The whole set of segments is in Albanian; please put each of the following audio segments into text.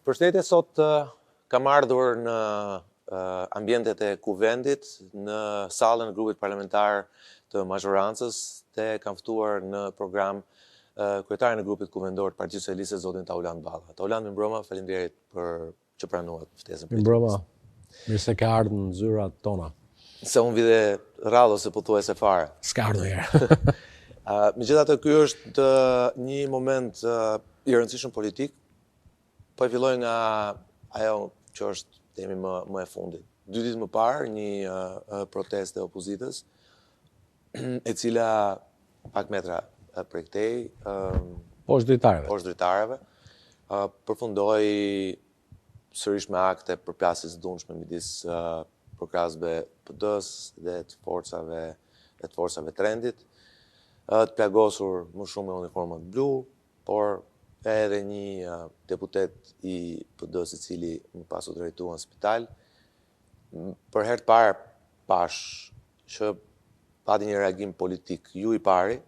Përshëndetje, sot kam ardhur në ambientet e kuvendit, në sallën e grupit parlamentar të mazhorancës dhe kam ftuar në program kryetarin e grupit kuvendor të Partisë Socialiste, zotin Tauland Balla. Tauland, mirëmbrëma, faleminderit për që pranuat ftesën. Mirëmbrëma, mirë se ke ardhur në zyrat tona. Se unë vide rradh ose pothuajse fare. S'ka ardhur herë. Megjithatë, ky është një moment i rëndësishëm politik. Po e filloj nga ajo që është themi më e fundit. 2 ditë më parë, një protestë e opozitës, e cila pak metra prej këtej, Poshtë dritarëve, përfundoi sërish me akte përplasjes së dhunshme midis prokrasëve PD-s dhe të forcave të rendit, të plagosur më shumë me uniformat blu, por edhe një deputet i PD-s i cili më pas u drejtua në spital. Për herë të parë pash që pati një reagim politik ju i pari,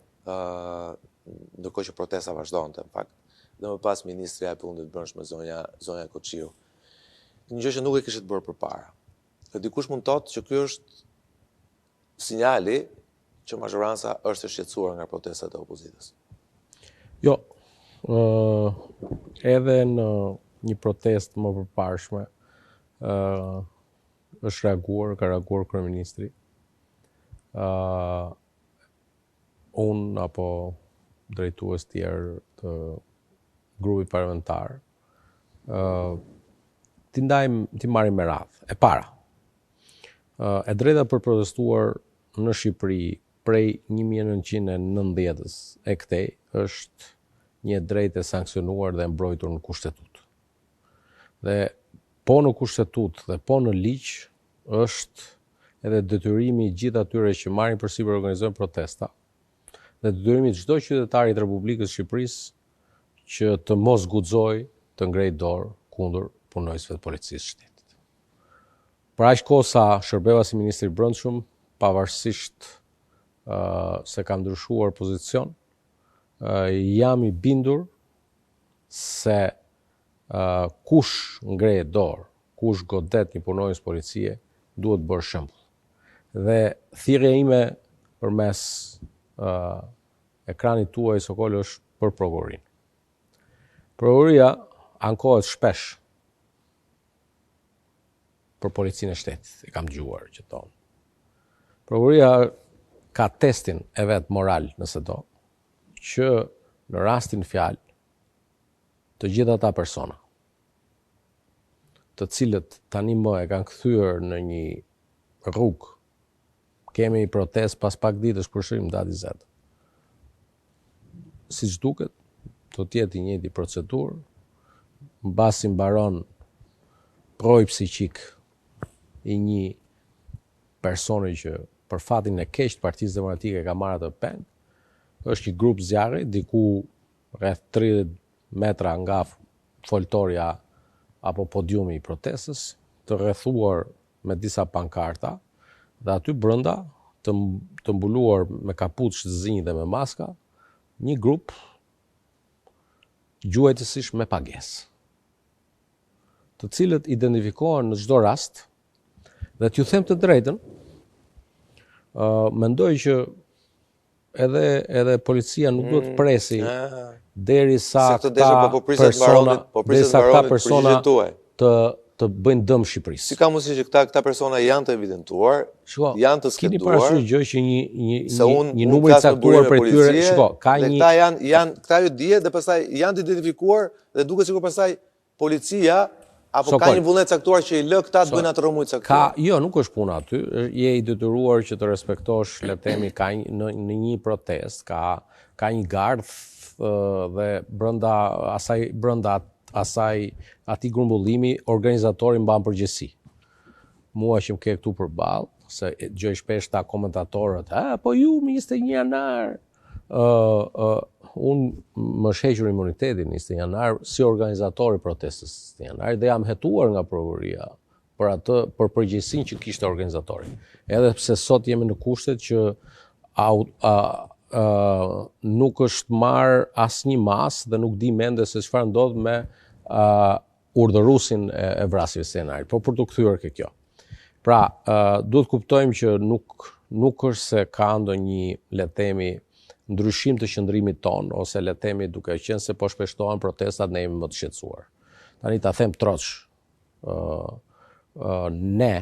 ndërkohë që protesta vazhdonte, në fakt, dhe më pas ministri e punëve të brendshme zonja Koçiu. Një gjë që nuk e kishit bërë përpara. Dikush mund thotë që ky është sinjali që mazhoranca është e shqetësuar nga protestat e opozitës. Jo, edhe në një protestë më përparshme është ka reaguar kryeministri. Unë apo drejtues tjerë të grupit parlamentar ti marrim me radhë. E para, e drejta për protestuar në Shqipëri prej 1990-s e këtej është një drejtë e sankcionuar dhe mbrojtur në kushtetutë. Dhe po në kushtetutë dhe po në ligj është edhe detyrimi i gjithë atyre që marrin përsipër organizojnë protesta dhe detyrimi i çdo qytetarit të Republikës së Shqipërisë që të mos guxojë të ngrejë dorë kundër punonjësve të policisë së shtetit. Për aq kohë sa shërbeva si ministri i brendshëm, pavarësisht se kam ndryshuar pozicion, jam i bindur se kush ngrehet dorë, kush godet një punonjës policie, duhet bërë shembull. Dhe thirrja ime përmes ekranit tuaj Sokol është për prokurorinë. Prokuroria ankohet shpesh për policinë e shtetit, e kam dëgjuar që thonë. Prokuroria ka testin e vet moral, nëse do, që në rastin fjalë të gjitha ata persona të cilët tani më e kanë kthyer në një rrugë, kemi një protestë pas pak ditësh pushim dati 20. Siç duket, do të jetë i njëjti procedurë, mbasi mbaron proj psiqik i një personi që për fatin e keq të Partisë Demokratike ka marrë atë penë, është një grup zjarri, diku rreth 30 metra nga foltorja apo podiumi i protestës, të rrethuar me disa pankarta, dhe aty brenda, të mbuluar me kapuç të zinj dhe me maska, një grup gjuajtësish me pagesë, të cilët identifikohen në çdo rast, dhe t'ju them të drejtën, mendoj që edhe policia nuk duhet të presi derisa këta persona të bëjnë dëm Shqipërisë. Si ka mundësi që këta persona janë të evidentuar, janë të skeduar? Keni parasysh gjë që një numër i caktuar për tyre, këta ju dihet dhe pastaj janë të identifikuar dhe duket sikur pastaj policia apo ka një vullnet caktuar që i lë këta të bëjnë atë rrëmuj caktuar? Jo, nuk është puna aty. Je i detyruar që të respektosh, le të themi, në një protestë, ka një gardh dhe brenda asaj atij grumbullimi organizatori mban përgjegjësi. Mua që më ke këtu përballë, se gjoj shpesh ta komentatorët, po ju me 21 janar, unë më shequr imunitetin 21 janar si organizatori protestës 21 janar dhe jam hetuar nga prokuroria për përgjegjësinë që kishte organizatori. Edhe pse sot jemi në kushtet që nuk është marrë asnjë mas dhe nuk di mende se çfarë ndodh me urdhëruesin e vrasjeve scenarit, po për të kthyer kjo. Pra, duhet kuptojmë që nuk është se ka ndonjë, le të themi, ndryshim të qëndrimit ton, ose le të themi duke qenë se po shpeshtohen protestat, ne jemi më të shqetësuar. Tani ta them troç, ne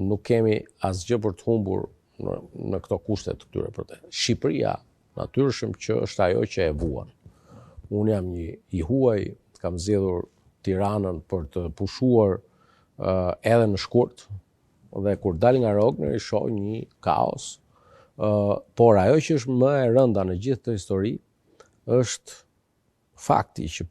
nuk kemi asgjë për të humbur në këto kushte të këtyre protestave. Shqipëria natyrshëm që është ajo që e vuan. Unë jam i huaj, kam zgjedhur Tiranën për të pushuar edhe në shkurt, dhe kur dal nga Rogner i shoh një kaos, por ajo që është më e rënda në gjithë këtë histori është fakti që